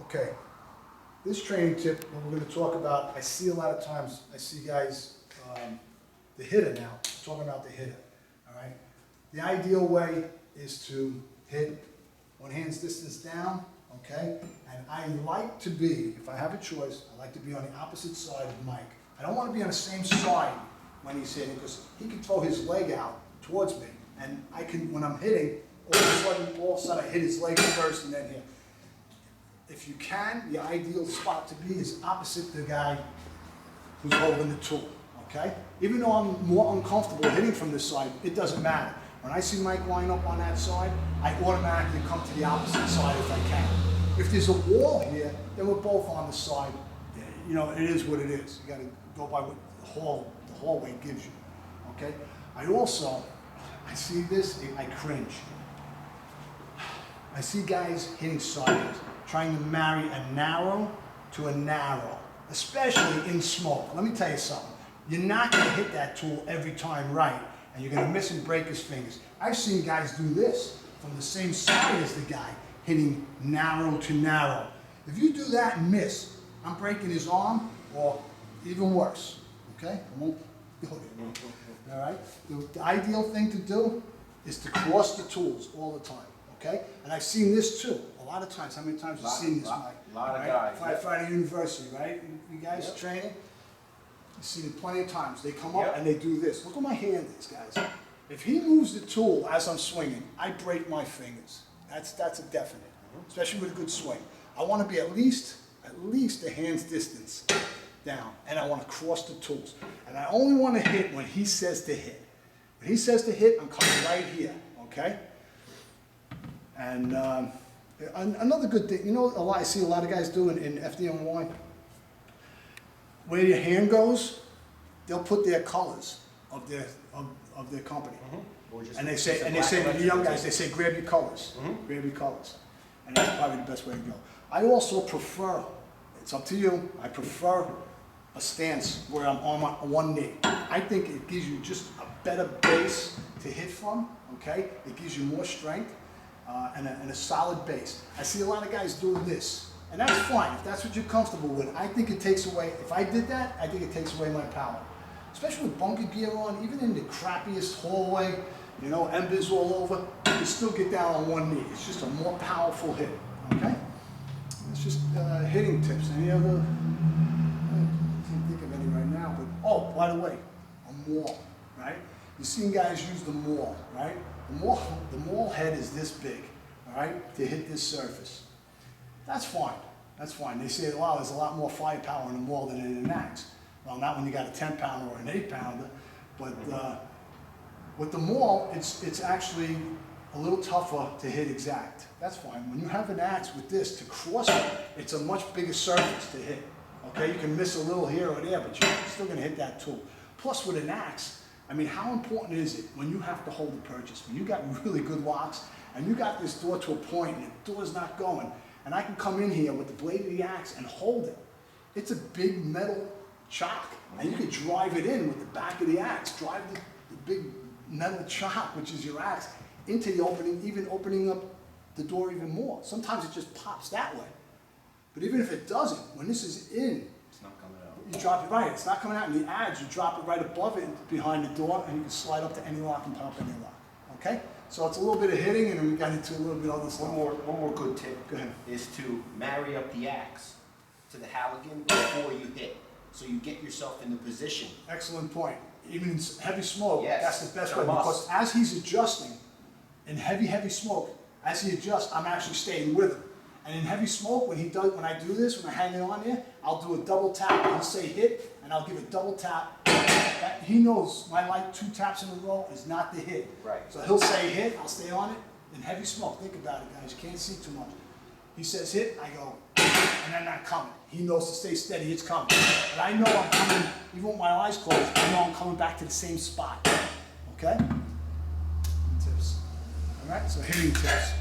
Okay, this training tip, what we're going to talk about, I see a lot of times, I see guys, the hitter now, I'm talking about the hitter, all right? The ideal way is to hit one hand's distance down, okay? And I like to be, if I have a choice, I like to be on the opposite side of Mike. I don't want to be on the same side when he's hitting, because he can throw his leg out towards me, and I can, when I'm hitting, all of a sudden I hit his leg first and then here. If you can, the ideal spot to be is opposite the guy who's holding the tool, okay? Even though I'm more uncomfortable hitting from this side, it doesn't matter. When I see Mike line up on that side, I automatically come to the opposite side if I can. If there's a wall here, then we're both on the side. You know, it is what it is. You gotta go by what the hallway gives you, okay? I see this, I cringe. I see guys hitting sideways, trying to marry a narrow to a narrow, especially in smoke. Let me tell you something. You're not going to hit that tool every time right, and you're going to miss and break his fingers. I've seen guys do this from the same side as the guy, hitting narrow to narrow. If you do that and miss, I'm breaking his arm, or even worse, okay? I won't go there, all right? The ideal thing to do is to cross the tools all the time. Okay? And I've seen this too. A lot of times. How many times have you seen this, Mike? A lot of guys. Friday University, right? You guys training? You've seen it plenty of times. They come up and they do this. Look where my hand is, guys. If he moves the tool as I'm swinging, I break my fingers. That's a definite, especially with a good swing. I want to be at least a hand's distance down, and I want to cross the tools. And I only want to hit when he says to hit. When he says to hit, I'm coming right here, okay? And another good thing, you know, I see a lot of guys do in FDNY, where your hand goes, they'll put their colors of their company. And they say to the young guys, they say, grab your colors, grab your colors. And that's probably the best way to go. I also prefer, it's up to you, I prefer a stance where I'm on one knee. I think it gives you just a better base to hit from, okay? It gives you more strength. And a solid base. I see a lot of guys doing this, and that's fine if that's what you're comfortable with. I think it takes away, if I did that, I think it takes away my power. Especially with bunker gear on, even in the crappiest hallway, you know, embers all over, you can still get down on one knee. It's just a more powerful hit, okay? It's just hitting tips. Any other, I can't think of any right now, but, oh, by the way, a maul, right? You've seen guys use the maul, right? The maul head is this big, all right, to hit this surface. That's fine. That's fine. They say, wow, there's a lot more firepower in a maul than in an axe. Well, not when you got a 10-pounder or an 8-pounder, but with the maul, it's actually a little tougher to hit exact. That's fine. When you have an axe with this, to cross it, it's a much bigger surface to hit. Okay, you can miss a little here or there, but you're still going to hit that tool. Plus, with an axe, I mean, how important is it when you have to hold the purchase? When you got really good locks and you got this door to a point and the door's not going, and I can come in here with the blade of the axe and hold it. It's a big metal chock, and you can drive it in with the back of the axe. Drive the big metal chock, which is your axe, into the opening, even opening up the door even more. Sometimes it just pops that way. But even if it doesn't, when this is in, it's not coming out. You drop it right, it's not coming out in the adze, you drop it right above it behind the door, and you can slide up to any lock and pop any lock, okay? So it's a little bit of hitting, and then we got into a little bit of this. One more good tip. Go ahead. Is to marry up the axe to the halligan before you hit, so you get yourself in the position. Excellent point. Even in heavy smoke, yes, that's the best way, because as he's adjusting, in heavy smoke, as he adjusts, I'm actually staying with him. And in heavy smoke, when I do this, when I hang it on there, I'll do a double tap. He'll say hit, and I'll give a double tap. He knows my 2 taps in a row is not the hit. Right. So he'll say hit, I'll stay on it. In heavy smoke, think about it, guys. You can't see too much. He says hit, I go, and I'm not coming. He knows to stay steady, it's coming. But I know I'm coming, even with my eyes closed, I know I'm coming back to the same spot. Okay? Tips. All right, so hitting tips.